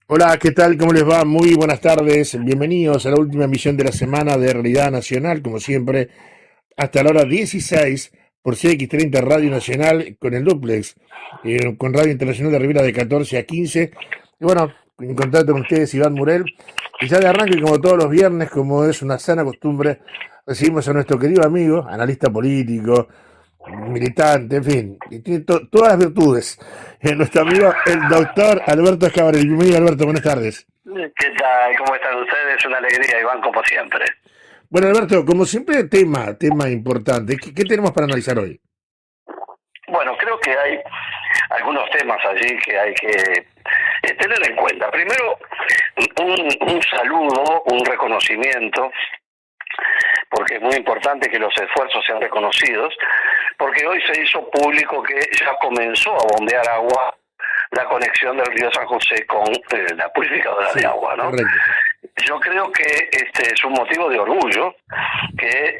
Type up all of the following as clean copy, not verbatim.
Hola, ¿qué tal? ¿Cómo les va? Muy buenas tardes. Bienvenidos a la última emisión de la semana de Realidad Nacional, como siempre, hasta la hora 16 por CX30 Radio Nacional con el Duplex, con Radio Internacional de Rivera de 14 a 15. Y bueno, en contacto con ustedes, Iván Murel. Y ya de arranque, como todos los viernes, como es una sana costumbre, recibimos a nuestro querido amigo, analista político, militante, en fin, y tiene todas las virtudes. Nuestro amigo, el doctor Alberto Escabarel. Bienvenido, Alberto, buenas tardes. ¿Qué tal? ¿Cómo están ustedes? Una alegría, Iván, como siempre. Bueno, Alberto, como siempre, tema importante. ¿Qué tenemos para analizar hoy? Bueno, creo que hay algunos temas allí que hay que tener en cuenta. Primero, un saludo, un reconocimiento, porque es muy importante que los esfuerzos sean reconocidos, porque hoy se hizo público que ya comenzó a bombear agua la conexión del río San José con la purificadora Sí, de agua, ¿no? correcto. Yo creo que este es un motivo de orgullo, que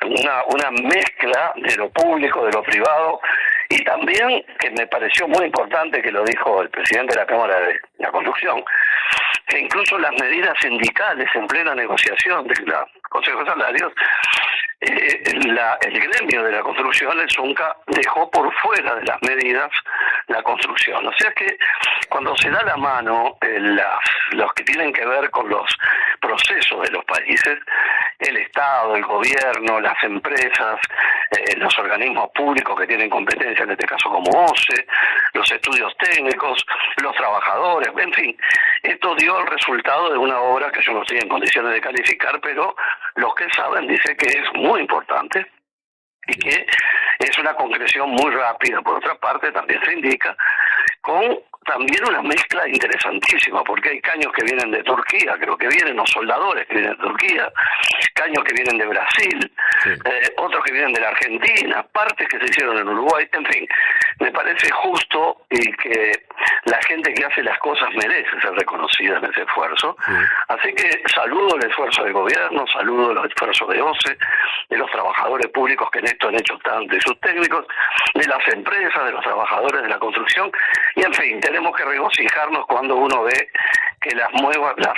una mezcla de lo público, de lo privado, y también que me pareció muy importante que lo dijo el presidente de la Cámara de la Construcción, que incluso las medidas sindicales en plena negociación de la Consejo de Salarios, el gremio de la construcción, el ZUNCA, dejó por fuera de las medidas la construcción. O sea que cuando se da la mano los que tienen que ver con los procesos de los países, el Estado, el gobierno, las empresas, los organismos públicos que tienen competencia, en este caso como OCE, los estudios técnicos, los trabajadores, en fin, esto dio el resultado de una obra que yo no estoy en condiciones de calificar, pero los que saben dicen que es muy importante y que es una concreción muy rápida. Por otra parte, también se indica con también una mezcla interesantísima, porque hay caños que vienen de Turquía, creo que vienen, o soldadores que vienen de Turquía, caños que vienen de Brasil, Sí. Otros que vienen de la Argentina, partes que se hicieron en Uruguay, en fin, me parece justo y que la gente que hace las cosas merece ser reconocida en ese esfuerzo. Sí. Así que saludo el esfuerzo del gobierno, saludo los esfuerzos de OCE, de los trabajadores públicos que en esto han hecho tanto y sus técnicos, de las empresas, de los trabajadores de la construcción, y en fin, tenemos que regocijarnos cuando uno ve que las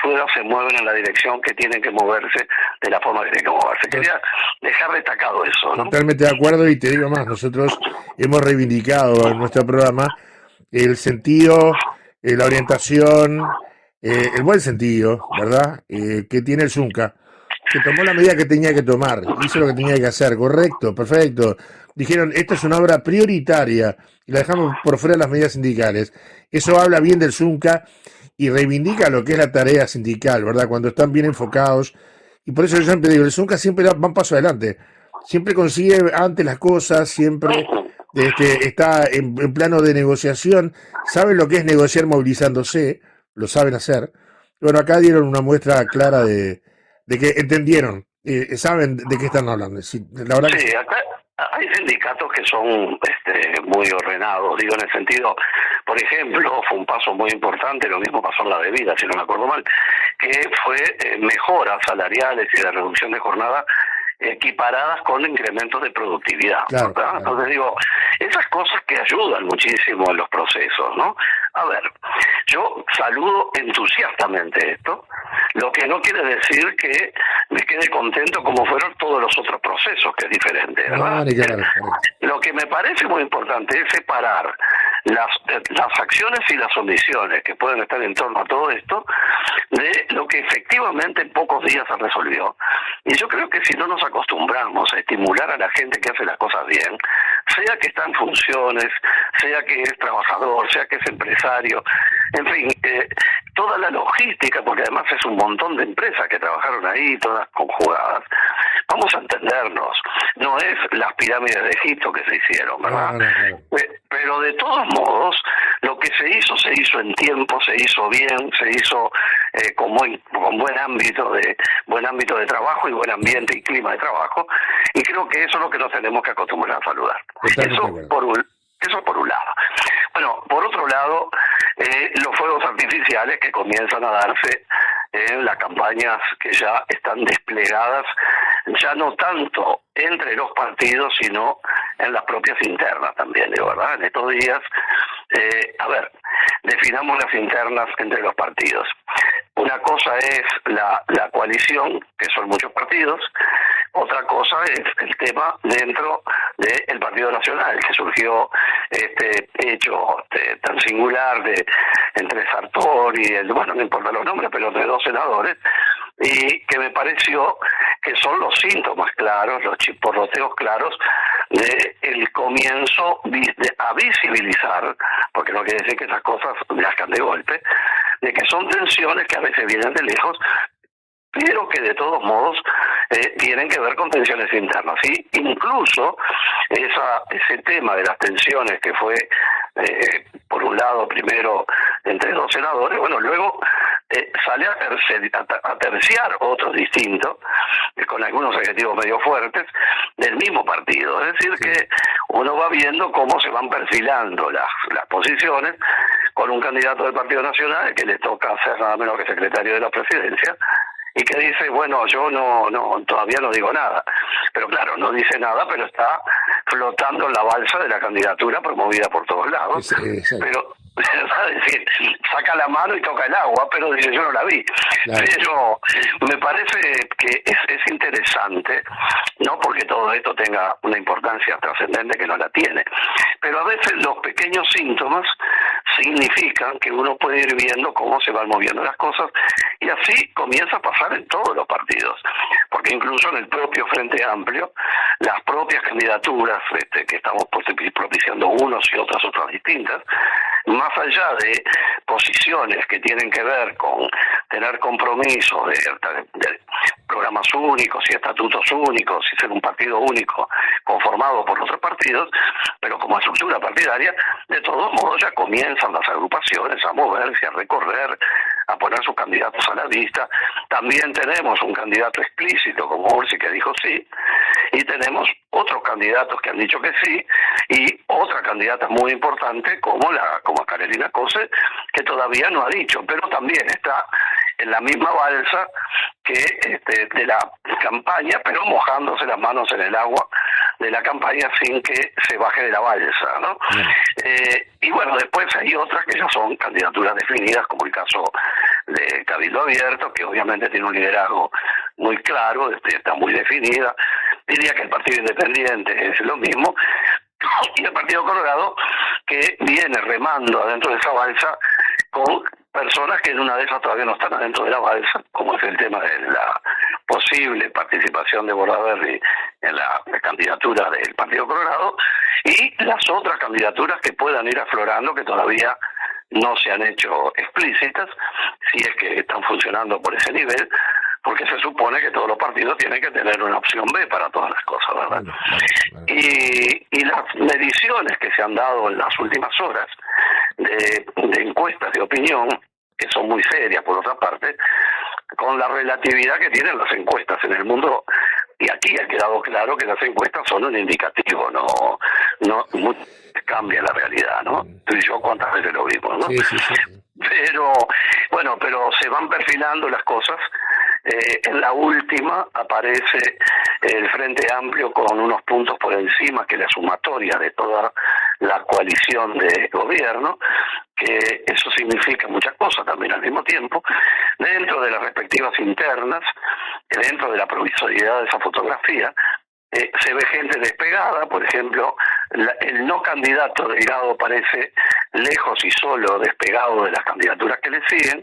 ruedas se mueven en la dirección que tienen que moverse, de la forma que tienen que moverse. Quería dejar destacado eso, ¿no? Totalmente de acuerdo y te digo más, nosotros hemos reivindicado en nuestro programa el sentido, la orientación, el buen sentido, ¿verdad? Que tiene el Zunca, que tomó la medida que tenía que tomar, hizo lo que tenía que hacer, correcto, perfecto. Dijeron, esta es una obra prioritaria y la dejamos por fuera de las medidas sindicales. Eso habla bien del Zunca y reivindica lo que es la tarea sindical, ¿verdad? Cuando están bien enfocados. Y por eso yo siempre digo, el Zunca siempre va un paso adelante, siempre consigue antes las cosas, siempre está en plano de negociación, saben lo que es negociar movilizándose, lo saben hacer. Bueno, acá dieron una muestra clara de que entendieron, saben de qué están hablando. Sí, la verdad que sí. Sí, acá hay sindicatos que son muy ordenados, digo, en el sentido, por ejemplo, fue un paso muy importante, lo mismo pasó en la bebida, si no me acuerdo mal, que fue mejoras salariales y de reducción de jornada equiparadas con incrementos de productividad, Claro, ¿verdad? claro. Entonces digo, esas cosas que ayudan muchísimo en los procesos, ¿no? A ver, yo saludo entusiastamente esto, lo que no quiere decir que me quede contento como fueron todos los otros procesos, que es diferente, No, ¿verdad? ni que hablar, correcto. Lo que me parece muy importante es separar las acciones y las omisiones que pueden estar en torno a todo esto de lo que efectivamente en pocos días se resolvió. Y yo creo que si no nos acostumbramos a estimular a la gente que hace las cosas bien, sea que está en funciones, sea que es trabajador, sea que es empresario, en fin, toda la logística, porque además es un montón de empresas que trabajaron ahí, todas conjugadas, vamos a entendernos, no es las pirámides de Egipto que se hicieron, No, ¿verdad? no, no. Pero de todos modos, lo que se hizo en tiempo, se hizo bien, se hizo con buen ámbito de trabajo y buen ambiente y clima de trabajo, y creo que eso es lo que nos tenemos que acostumbrar a saludar. Totalmente de Eso acuerdo. por un lado. Bueno, por otro lado, los fuegos artificiales que comienzan a darse en las campañas que ya están desplegadas, ya no tanto entre los partidos, sino en las propias internas también, de verdad. En estos días, a ver, definamos las internas entre los partidos. Una cosa es la coalición, que son muchos partidos. Otra cosa es el tema dentro del Partido Nacional, que surgió este hecho tan singular entre Sartori, bueno, no importa los nombres, pero de 2 senadores, y que me pareció que son los síntomas claros, los chisporroteos claros del comienzo a visibilizar, porque no quiere decir que esas cosas nazcan de golpe, de que son tensiones que a veces vienen de lejos, pero que de todos modos tienen que ver con tensiones internas. Y incluso ese tema de las tensiones que fue, por un lado, primero entre 2 senadores, bueno, luego sale a terciar otro distinto, con algunos adjetivos medio fuertes, del mismo partido. Es decir, que uno va viendo cómo se van perfilando las posiciones con un candidato del Partido Nacional que le toca ser nada menos que secretario de la Presidencia, y que dice, bueno, yo todavía no digo nada. Pero claro, no dice nada, pero está flotando en la balsa de la candidatura promovida por todos lados. Sí. Pero, es decir, saca la mano y toca el agua, pero dice, yo no la vi. Claro. Pero me parece que es interesante, no porque todo esto tenga una importancia trascendente, que no la tiene, pero a veces los pequeños síntomas significan que uno puede ir viendo cómo se van moviendo las cosas, y así comienza a pasar en todos los partidos, porque incluso en el propio Frente Amplio, las propias candidaturas que estamos propiciando unos y otras distintas, más allá de posiciones que tienen que ver con tener compromisos de programas únicos y estatutos únicos y ser un partido único conformado por otros partidos, pero como estructura partidaria, de todos modos ya comienzan las agrupaciones a moverse, a recorrer, a poner sus candidatos a la vista. También tenemos un candidato explícito como Ursi, que dijo sí, y tenemos otros candidatos que han dicho que sí, y otra candidata muy importante como Carolina Cose, que todavía no ha dicho, pero también está en la misma balsa que de la campaña, pero mojándose las manos en el agua de la campaña sin que se baje de la balsa, ¿no? Y bueno, después hay otras que ya son candidaturas definidas, como el caso de Cabildo Abierto, que obviamente tiene un liderazgo muy claro, está muy definida. Diría que el Partido Independiente es lo mismo, y el Partido Colorado, que viene remando adentro de esa balsa con personas que en una de esas todavía no están adentro de la balsa, como es el tema de la posible participación de Bordaberry en la candidatura del Partido Colorado, y las otras candidaturas que puedan ir aflorando, que todavía no se han hecho explícitas, si es que están funcionando por ese nivel, porque se supone que todos los partidos tienen que tener una opción B para todas las cosas, ¿verdad? Claro. Y las mediciones que se han dado en las últimas horas de encuestas de opinión, que son muy serias por otra parte, con la relatividad que tienen las encuestas en el mundo, y aquí ha quedado claro que las encuestas son un indicativo, no cambia la realidad, ¿no? Tú y yo cuántas veces lo vimos, ¿no? Sí. Pero bueno, pero se van perfilando las cosas. En la última aparece el Frente Amplio con unos puntos por encima, que la sumatoria de toda la coalición de gobierno, que eso significa muchas cosas también al mismo tiempo, dentro de las respectivas internas, dentro de la provisoriedad de esa fotografía. Se ve gente despegada, por ejemplo, el no candidato Delgado parece lejos y solo, despegado de las candidaturas que le siguen,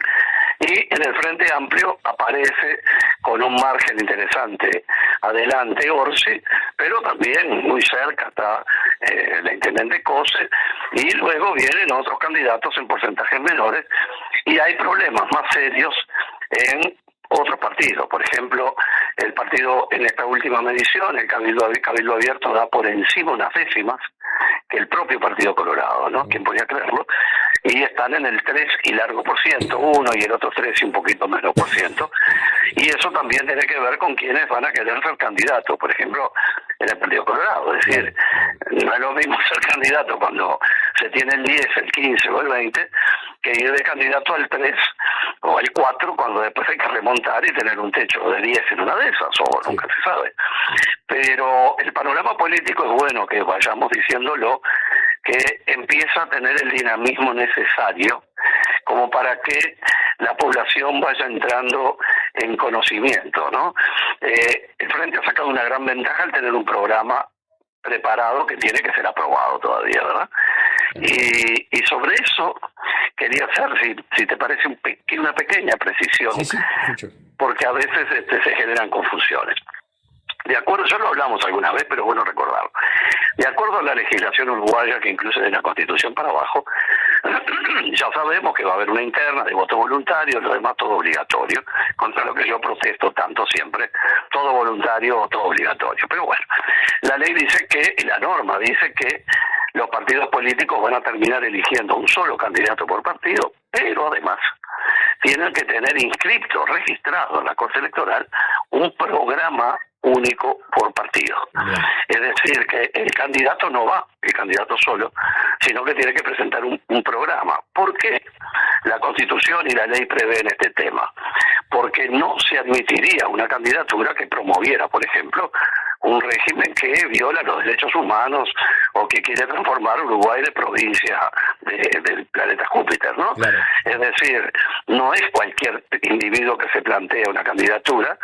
y en el Frente Amplio aparece con un margen interesante adelante Orsi, pero también muy cerca está la intendente Cose, y luego vienen otros candidatos en porcentajes menores, y hay problemas más serios en otros partidos. Por ejemplo, el partido en esta última medición, el Cabildo Abierto, da por encima unas décimas que el propio Partido Colorado, ¿no? ¿Quién podía creerlo? Y están en el 3 y largo por ciento, uno y el otro 3 y un poquito menos por ciento. Y eso también tiene que ver con quienes van a querer ser candidatos, por ejemplo, en el Partido Colorado. Es decir, no es lo mismo ser candidato cuando se tiene el 10, el 15 o el 20, que ir de candidato al 3 o al 4 cuando después hay que remontar y tener un techo de 10 en una de esas, o nunca se sabe. Pero el panorama político es bueno que vayamos diciéndolo, que empieza a tener el dinamismo necesario como para que la población vaya entrando en conocimiento, ¿no? El Frente ha sacado una gran ventaja al tener un programa preparado que tiene que ser aprobado todavía, ¿verdad? Y sobre eso quería hacer, si te parece, una pequeña precisión, sí, porque a veces se generan confusiones. De acuerdo, ya lo hablamos alguna vez, pero bueno recordarlo. De acuerdo a la legislación uruguaya, que incluye de la Constitución para abajo, ya sabemos que va a haber una interna de voto voluntario, lo demás todo obligatorio, contra lo que yo protesto tanto siempre, todo voluntario o todo obligatorio. Pero bueno, la ley dice que, y la norma dice que los partidos políticos van a terminar eligiendo un solo candidato por partido, pero además tienen que tener inscripto, registrado en la Corte Electoral, un programa único por partido. Es decir, que el candidato no va, el candidato solo, sino que tiene que presentar un programa. ¿Por qué? La Constitución y la ley prevén este tema. Porque no se admitiría una candidatura que promoviera, por ejemplo, un régimen que viola los derechos humanos o que quiere transformar Uruguay de provincia del planeta Júpiter, ¿no? Claro. Es decir, no es cualquier individuo que se plantea una candidatura,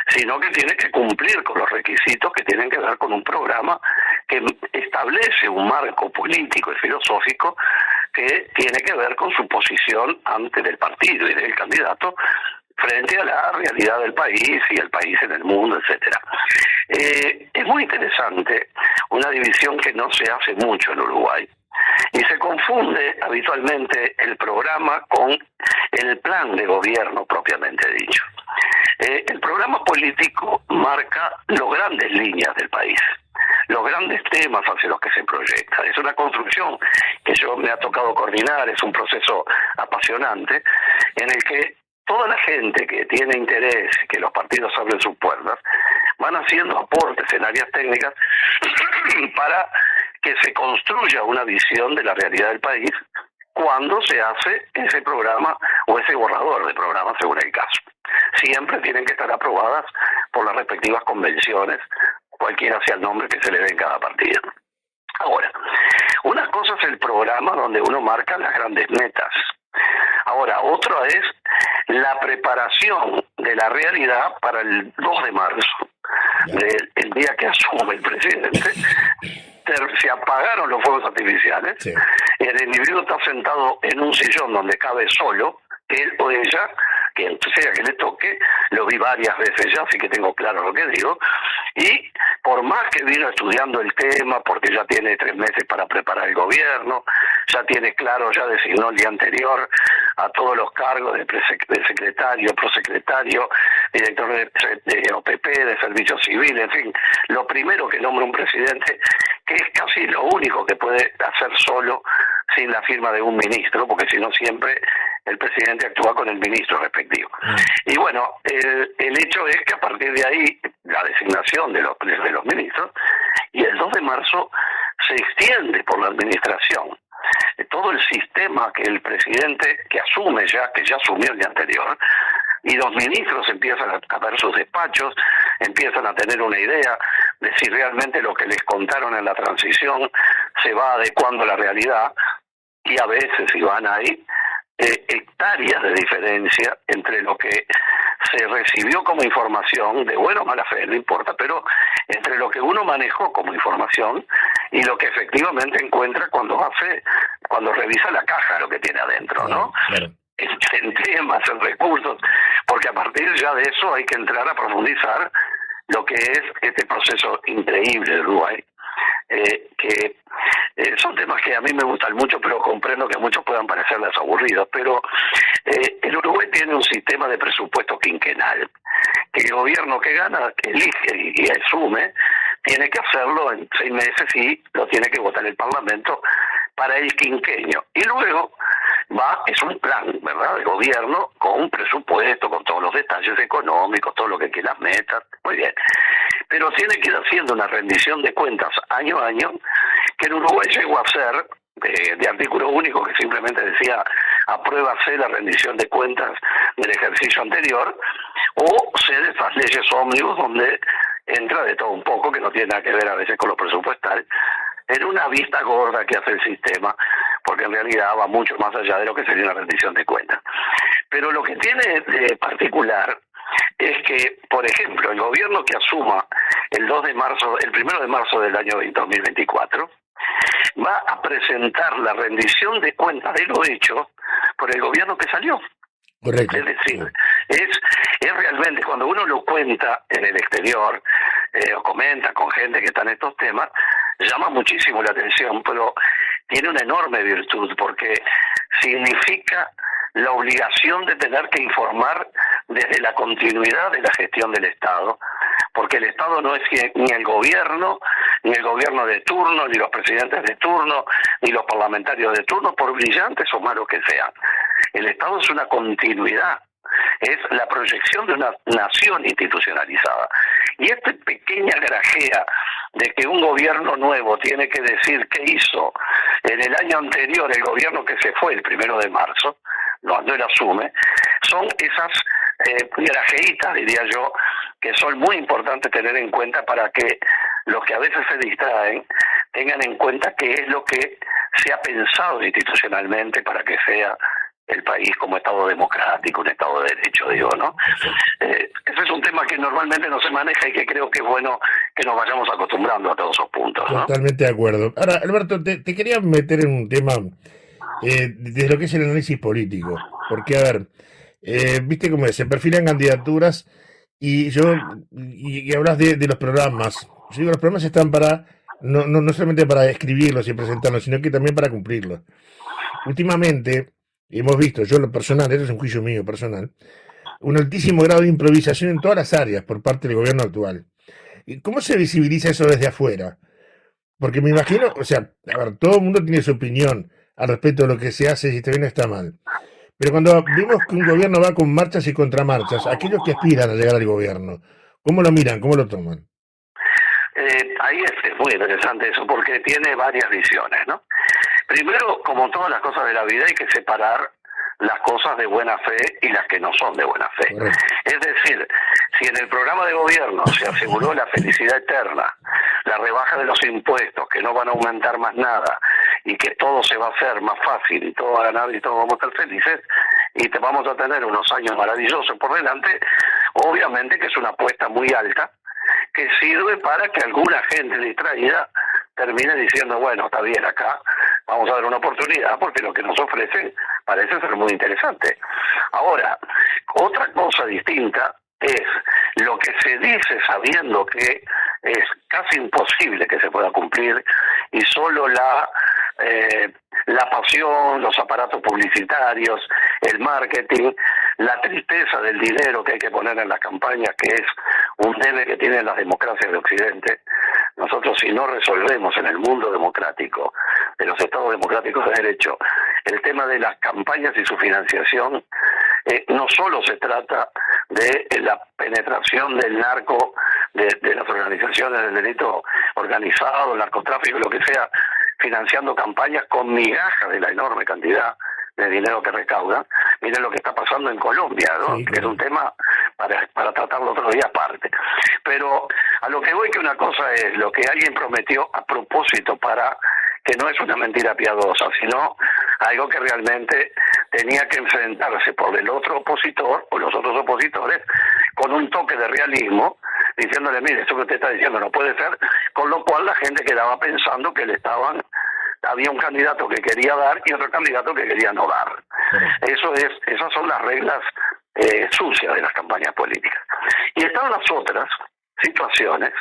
sino que tiene que cumplir con los requisitos que tienen que ver con un programa que establece un marco político y filosófico que tiene que ver con su posición ante del partido y del candidato frente a la realidad del país y el país en el mundo, etcétera. Es muy interesante una división que no se hace mucho en Uruguay y se confunde habitualmente el programa con el plan de gobierno propiamente dicho. El programa político marca las grandes líneas del país, los grandes temas hacia los que se proyecta. Es una construcción que yo me ha tocado coordinar, es un proceso apasionante en el que toda la gente que tiene interés que los partidos abren sus puertas van haciendo aportes en áreas técnicas para que se construya una visión de la realidad del país cuando se hace ese programa o ese borrador de programa según el caso. Siempre tienen que estar aprobadas por las respectivas convenciones, cualquiera sea el nombre que se le dé en cada partido. Ahora, una cosa es el programa donde uno marca las grandes metas. Ahora, otra es la preparación de la realidad para el 2 de marzo, el día que asume el presidente. Se apagaron los fuegos artificiales, sí. El individuo está sentado en un sillón donde cabe solo, él o ella, quien sea que le toque, lo vi varias veces ya, así que tengo claro lo que digo, y por más que vino estudiando el tema, porque ya tiene 3 meses para preparar el gobierno, ya tiene claro, ya designó el día anterior a todos los cargos de secretario, prosecretario, director de OPP, de servicio civil, en fin, lo primero que nombra un presidente, que es casi lo único que puede hacer solo sin la firma de un ministro, porque si no siempre el presidente actúa con el ministro respectivo. Y bueno, el hecho es que a partir de ahí, la designación de los ministros, y el 2 de marzo se extiende por la administración. Todo el sistema que el presidente, que ya asumió el día anterior, y los ministros empiezan a ver sus despachos, empiezan a tener una idea de si realmente lo que les contaron en la transición se va adecuando a la realidad, y a veces, si van ahí, hectáreas de diferencia entre lo que se recibió como información, de buena o mala fe, no importa, pero entre lo que uno manejó como información y lo que efectivamente encuentra cuando revisa la caja, lo que tiene adentro, ¿no? Claro. En temas, en recursos, porque a partir ya de eso hay que entrar a profundizar lo que es este proceso increíble de Uruguay, que son temas que a mí me gustan mucho, pero comprendo que a muchos puedan parecerles aburridos, pero el Uruguay tiene un sistema de presupuesto quinquenal, que el gobierno que gana, que elige y asume, tiene que hacerlo en 6 meses y lo tiene que votar el Parlamento para el quinquenio. Y luego es un plan, ¿verdad?, de gobierno con un presupuesto, con todos los detalles económicos, todo lo que quieras metas, muy bien. Pero tiene que ir haciendo una rendición de cuentas año a año, que en Uruguay llegó a ser de artículo único que simplemente decía apruébase la rendición de cuentas del ejercicio anterior, o se de esas leyes ómnibus donde entra de todo un poco, que no tiene nada que ver a veces con lo presupuestal, en una vista gorda que hace el sistema, porque en realidad va mucho más allá de lo que sería una rendición de cuentas. Pero lo que tiene de particular es que, por ejemplo, el gobierno que asuma el 1 de marzo del año 2024, va a presentar la rendición de cuentas de lo hecho por el gobierno que salió. Correcto. Es decir, es realmente, cuando uno lo cuenta en el exterior, o comenta con gente que está en estos temas, llama muchísimo la atención, pero tiene una enorme virtud, porque significa la obligación de tener que informar desde la continuidad de la gestión del Estado, porque el Estado no es ni el gobierno de turno, ni los presidentes de turno, ni los parlamentarios de turno, por brillantes o malos que sean. El Estado es una continuidad, es la proyección de una nación institucionalizada. Y esta pequeña grajea de que un gobierno nuevo tiene que decir qué hizo en el año anterior el gobierno que se fue el 1 de marzo, cuando él asume, son esas grajeitas, diría yo, que son muy importantes tener en cuenta para que los que a veces se distraen tengan en cuenta qué es lo que se ha pensado institucionalmente para que sea el país como Estado democrático, un Estado de derecho, digo, ¿no? Ese es un tema que normalmente no se maneja y que creo que es bueno que nos vayamos acostumbrando a todos esos puntos, ¿no? Totalmente de acuerdo. Ahora, Alberto, te quería meter en un tema de lo que es el análisis político, porque, a ver, viste cómo es, se perfilan candidaturas y hablas de los programas. Yo digo, los programas están para, no solamente para escribirlos y presentarlos, sino que también para cumplirlos. Últimamente hemos visto, yo en lo personal, eso es un juicio mío personal, un altísimo grado de improvisación en todas las áreas por parte del gobierno actual. ¿Y cómo se visibiliza eso desde afuera? Porque me imagino, o sea, a ver, todo el mundo tiene su opinión al respecto de lo que se hace, si está bien o está mal. Pero cuando vemos que un gobierno va con marchas y contramarchas, aquellos que aspiran a llegar al gobierno, ¿cómo lo miran? ¿Cómo lo toman? Ahí es muy interesante eso, porque tiene varias visiones, ¿no? Primero, como todas las cosas de la vida, hay que separar las cosas de buena fe y las que no son de buena fe. Correcto. Es decir, si en el programa de gobierno se aseguró la felicidad eterna, la rebaja de los impuestos, que no van a aumentar más nada y que todo se va a hacer más fácil y todo va a ganar y todos vamos a estar felices y vamos a tener unos años maravillosos por delante, obviamente que es una apuesta muy alta que sirve para que alguna gente distraída termine diciendo, bueno, está bien, acá vamos a dar una oportunidad porque lo que nos ofrecen parece ser muy interesante. Ahora, otra cosa distinta es lo que se dice sabiendo que es casi imposible que se pueda cumplir y solo la pasión, los aparatos publicitarios, el marketing, la tristeza del dinero que hay que poner en las campañas, que es un debe que tienen las democracias de Occidente. Nosotros, si no resolvemos en el mundo democrático, de los estados democráticos de derecho, el tema de las campañas y su financiación, no solo se trata de la penetración del narco, de las organizaciones del delito organizado, el narcotráfico, lo que sea, financiando campañas con migajas de la enorme cantidad de dinero que recaudan. Miren lo que está pasando en Colombia, ¿no? Sí, claro. Que es un tema para tratarlo otro día aparte. Pero a lo que voy, que una cosa es lo que alguien prometió a propósito para que no es una mentira piadosa, sino algo que realmente tenía que enfrentarse por el otro opositor o los otros opositores con un toque de realismo, diciéndole, mire, eso que usted está diciendo no puede ser, con lo cual la gente quedaba pensando que había un candidato que quería dar y otro candidato que quería no dar. Esas son las reglas sucias de las campañas políticas. Y están las otras situaciones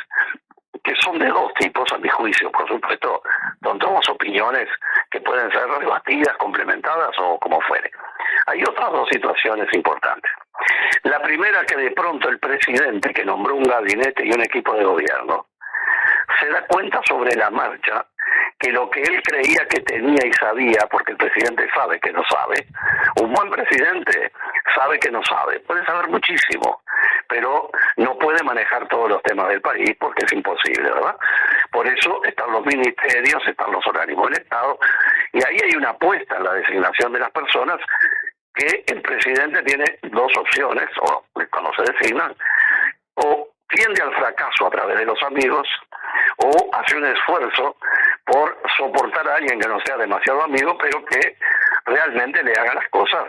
que son de dos tipos, a mi juicio, por supuesto, son todas opiniones que pueden ser rebatidas, complementadas o como fuere. Hay otras dos situaciones importantes. La primera, que de pronto el presidente, que nombró un gabinete y un equipo de gobierno, se da cuenta sobre la marcha que lo que él creía que tenía y sabía, porque el presidente sabe que no sabe, un buen presidente sabe que no sabe, puede saber muchísimo, pero no puede manejar todos los temas del país porque es imposible, ¿verdad? Por eso están los ministerios, están los organismos del Estado, y ahí hay una apuesta en la designación de las personas que el presidente tiene dos opciones, o cuando se designan, o tiende al fracaso a través de los amigos, o hace un esfuerzo por soportar a alguien que no sea demasiado amigo, pero que realmente le haga las cosas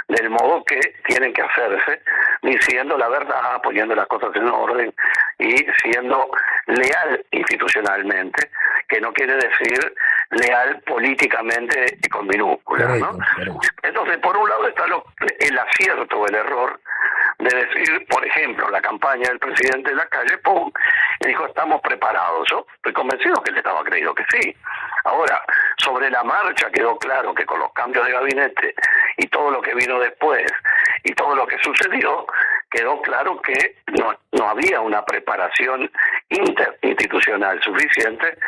del modo que tienen que hacerse, diciendo la verdad, poniendo las cosas en orden y siendo leal institucionalmente, que no quiere decir leal políticamente y con minúsculas, ¿no? Entonces, por un lado está el acierto o el error de decir, por ejemplo, la campaña del presidente de la calle, ¡pum!, y dijo, estamos preparados. Yo estoy convencido que él estaba creído que sí. Ahora, sobre la marcha quedó claro que con los cambios de gabinete y todo lo que vino después y todo lo que sucedió, quedó claro que no había una preparación interinstitucional suficiente,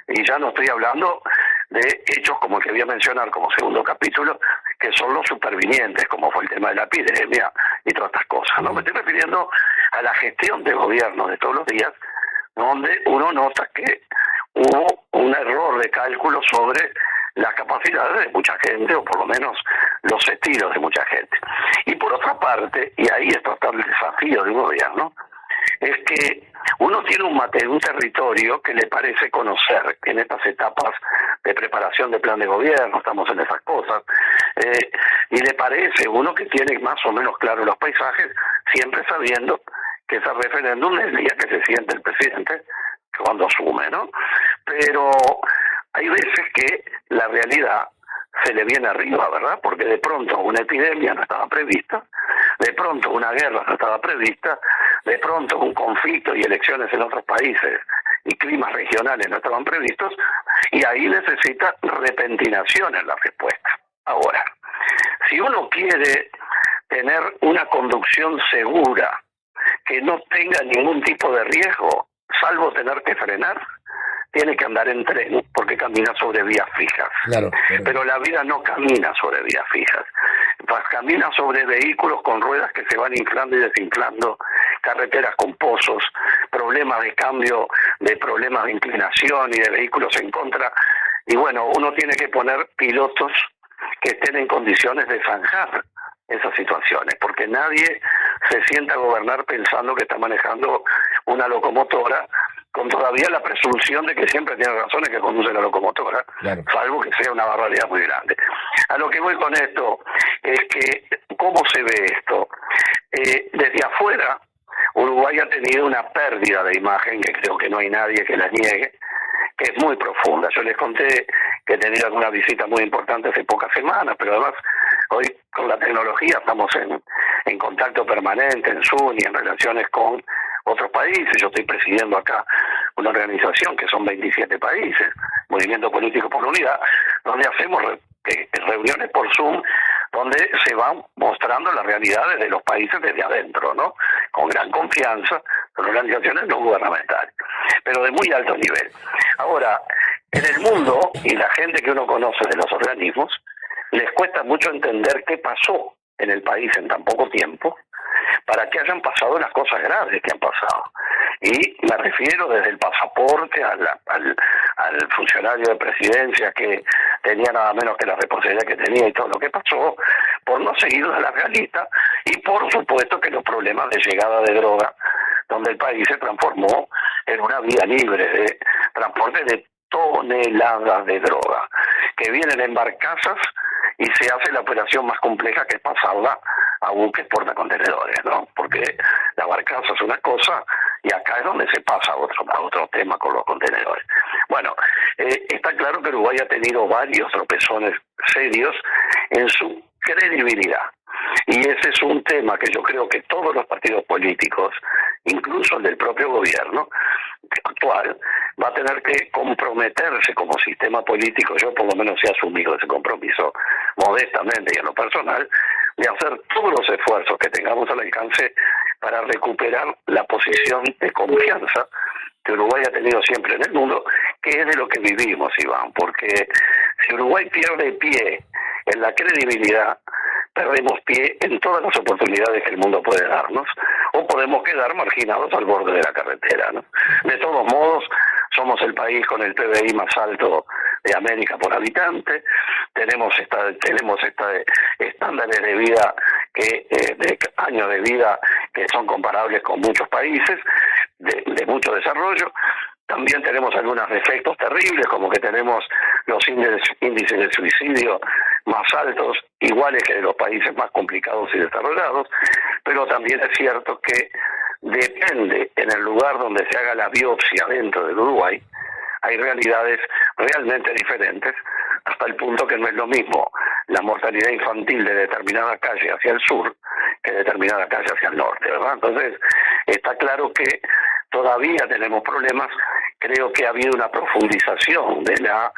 y ya no estoy hablando de hechos como el que voy a mencionar como segundo capítulo, que son los supervinientes, como fue el tema de la epidemia y todas estas cosas. No me estoy refiriendo a la gestión de gobierno de todos los días, donde uno nota que hubo un error de cálculo sobre las capacidades de mucha gente, o por lo menos los estilos de mucha gente. Y por otra parte, y ahí está el desafío de un gobierno, es que uno tiene un territorio que le parece conocer en estas etapas de preparación de plan de gobierno, estamos en esas cosas, y le parece uno que tiene más o menos claro los paisajes, siempre sabiendo que ese referéndum es el día que se siente el presidente cuando asume, ¿no? Pero hay veces que la realidad se le viene arriba, ¿verdad? Porque de pronto una epidemia no estaba prevista, de pronto una guerra no estaba prevista, de pronto un conflicto y elecciones en otros países y climas regionales no estaban previstos, y ahí necesita repentinación en la respuesta. Ahora, si uno quiere tener una conducción segura, que no tenga ningún tipo de riesgo, salvo tener que frenar, tiene que andar en tren, porque camina sobre vías fijas. Claro. Pero la vida no camina sobre vías fijas. Camina sobre vehículos con ruedas que se van inflando y desinflando, carreteras con pozos, problemas de cambio, de problemas de inclinación y de vehículos en contra. Y bueno, uno tiene que poner pilotos que estén en condiciones de zanjar esas situaciones, porque nadie se sienta a gobernar pensando que está manejando una locomotora, con todavía la presunción de que siempre tiene razones que conduce la locomotora, claro, salvo que sea una barbaridad muy grande. A lo que voy con esto es que, ¿cómo se ve esto? Desde afuera, Uruguay ha tenido una pérdida de imagen, que creo que no hay nadie que la niegue, que es muy profunda. Yo les conté que he tenido alguna visita muy importante hace pocas semanas, pero además hoy con la tecnología estamos en contacto permanente, en Zoom y en relaciones con otros países. Yo estoy presidiendo acá una organización que son 27 países, Movimiento Político por la Unidad, donde hacemos reuniones por Zoom, donde se van mostrando las realidades de los países desde adentro, ¿no? Con gran confianza, son organizaciones no gubernamentales, pero de muy alto nivel. Ahora, en el mundo, y la gente que uno conoce de los organismos, les cuesta mucho entender qué pasó en el país en tan poco tiempo para que hayan pasado las cosas graves que han pasado. Y me refiero desde el pasaporte al funcionario de presidencia que tenía nada menos que la responsabilidad que tenía y todo lo que pasó, por no seguir la larga lista, y por supuesto que los problemas de llegada de droga, donde el país se transformó en una vía libre de transporte de toneladas de droga, que vienen en barcazas y se hace la operación más compleja, que es pasarla a buques portacontenedores, ¿no? Porque la barcaza es una cosa y acá es donde se pasa a otro tema con los contenedores. Bueno, está claro que Uruguay ha tenido varios tropezones serios en su credibilidad. Y ese es un tema que yo creo que todos los partidos políticos, incluso el del propio gobierno actual, va a tener que comprometerse como sistema político. Yo por lo menos he asumido ese compromiso modestamente y en lo personal, de hacer todos los esfuerzos que tengamos al alcance para recuperar la posición de confianza que Uruguay ha tenido siempre en el mundo, que es de lo que vivimos, Iván, porque si Uruguay pierde pie en la credibilidad, perdemos pie en todas las oportunidades que el mundo puede darnos, o podemos quedar marginados al borde de la carretera, ¿no? De todos modos, somos el país con el PBI más alto de América por habitante, tenemos estándares de vida de años de vida que son comparables con muchos países de mucho desarrollo, También tenemos algunos defectos terribles, como que tenemos los índices de suicidio más altos, iguales que de los países más complicados y desarrollados, pero también es cierto que depende en el lugar donde se haga la biopsia dentro del Uruguay, hay realidades realmente diferentes, hasta el punto que no es lo mismo la mortalidad infantil de determinada calle hacia el sur que determinada calle hacia el norte, ¿verdad? Entonces, está claro que todavía tenemos problemas. Creo que ha habido una profundización de la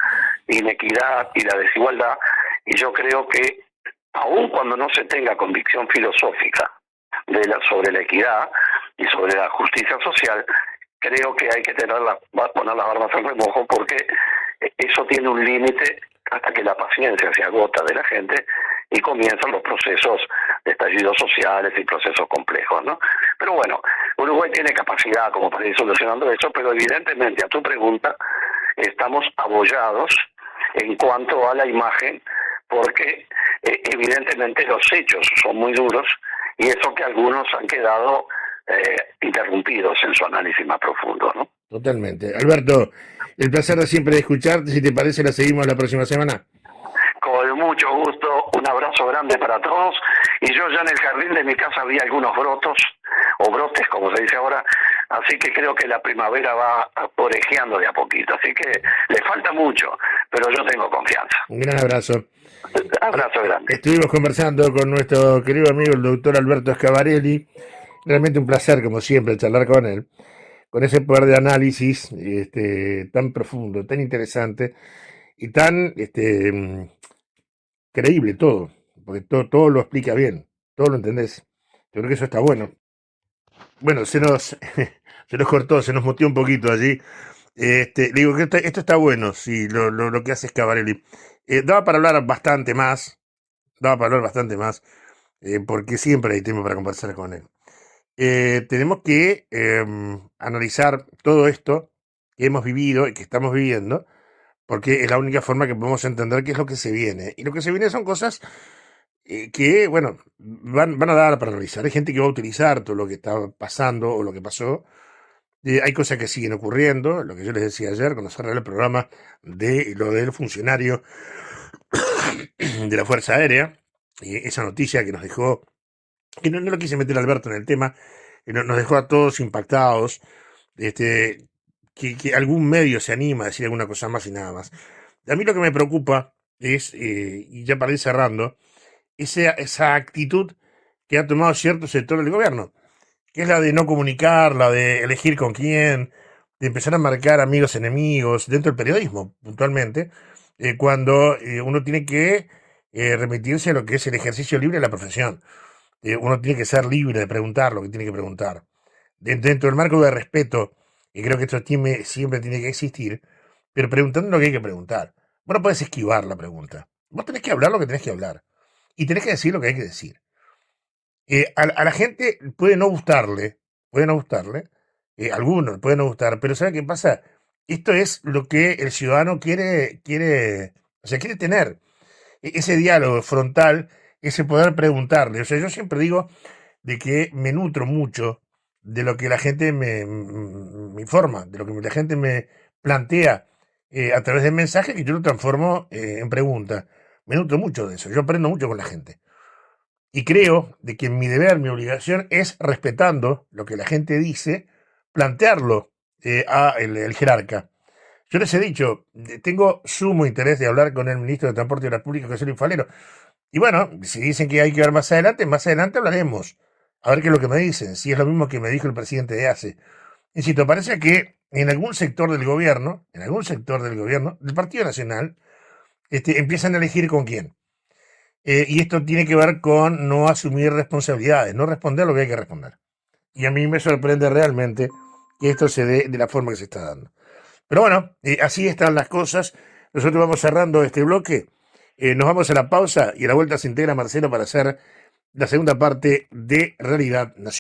inequidad y la desigualdad, y yo creo que aun cuando no se tenga convicción filosófica sobre la equidad y sobre la justicia social, creo que hay que poner las barbas en remojo, porque eso tiene un límite hasta que la paciencia se agota de la gente y comienzan los procesos de estallidos sociales y procesos complejos, ¿no? Pero bueno, Uruguay tiene capacidad como para ir solucionando eso, pero evidentemente a tu pregunta estamos abollados en cuanto a la imagen, porque evidentemente los hechos son muy duros y eso que algunos han quedado interrumpidos en su análisis más profundo, ¿no? Totalmente. Alberto, el placer de siempre escucharte. Si te parece, la seguimos la próxima semana. Con mucho gusto, un abrazo grande para todos. Y yo ya en el jardín de mi casa vi algunos brotos, o brotes como se dice ahora, así que creo que la primavera va orejeando de a poquito, así que le falta mucho, pero yo tengo confianza. Un gran abrazo. Abrazo grande. Estuvimos conversando con nuestro querido amigo el doctor Alberto Schiavarelli. Realmente un placer, como siempre, charlar con él, con ese poder de análisis tan profundo, tan interesante y tan creíble todo, porque todo lo explica bien, todo lo entendés. Yo creo que eso está bueno. Bueno, se nos cortó, se nos moteó un poquito allí. Digo que esto está bueno, sí, lo que hace Schiavarelli. Daba para hablar bastante más, porque siempre hay tiempo para conversar con él. Tenemos que analizar todo esto que hemos vivido y que estamos viviendo, porque es la única forma que podemos entender qué es lo que se viene. Y lo que se viene son cosas que, bueno, van a dar para analizar. Hay gente que va a utilizar todo lo que está pasando o lo que pasó. Hay cosas que siguen ocurriendo, lo que yo les decía ayer cuando cerré el programa de lo del funcionario de la Fuerza Aérea, esa noticia que nos dejó, que no lo quise meter Alberto en el tema, nos dejó a todos impactados, que algún medio se anima a decir alguna cosa más y nada más. A mí lo que me preocupa es, y ya para ir cerrando, esa actitud que ha tomado cierto sector del gobierno, que es la de no comunicar, la de elegir con quién, de empezar a marcar amigos enemigos dentro del periodismo, puntualmente, cuando uno tiene que remitirse a lo que es el ejercicio libre de la profesión. Uno tiene que ser libre de preguntar lo que tiene que preguntar. Dentro del marco de respeto, y creo que esto siempre tiene que existir, pero preguntando lo que hay que preguntar. Vos no podés esquivar la pregunta. Vos tenés que hablar lo que tenés que hablar. Y tenés que decir lo que hay que decir. A la gente puede no gustarle, algunos puede no gustar, pero ¿sabe qué pasa? Esto es lo que el ciudadano quiere tener. Ese diálogo frontal, ese poder preguntarle. O sea, yo siempre digo de que me nutro mucho de lo que la gente me informa, de lo que la gente me plantea a través de mensajes que yo lo transformo en pregunta. Me nutro mucho de eso, yo aprendo mucho con la gente. Y creo de que mi deber, mi obligación es, respetando lo que la gente dice, plantearlo a el jerarca. Yo les he dicho, tengo sumo interés de hablar con el ministro de Transporte y Obras Públicas, José Luis Falero. Y bueno, si dicen que hay que ver más adelante hablaremos. A ver qué es lo que me dicen, si es lo mismo que me dijo el presidente de ACE. Insisto, parece que en algún sector del gobierno, del Partido Nacional, empiezan a elegir con quién. Y esto tiene que ver con no asumir responsabilidades, no responder lo que hay que responder. Y a mí me sorprende realmente que esto se dé de la forma que se está dando. Pero bueno, así están las cosas. Nosotros vamos cerrando este bloque. Nos vamos a la pausa y a la vuelta se integra Marcelo para hacer la segunda parte de Realidad Nacional.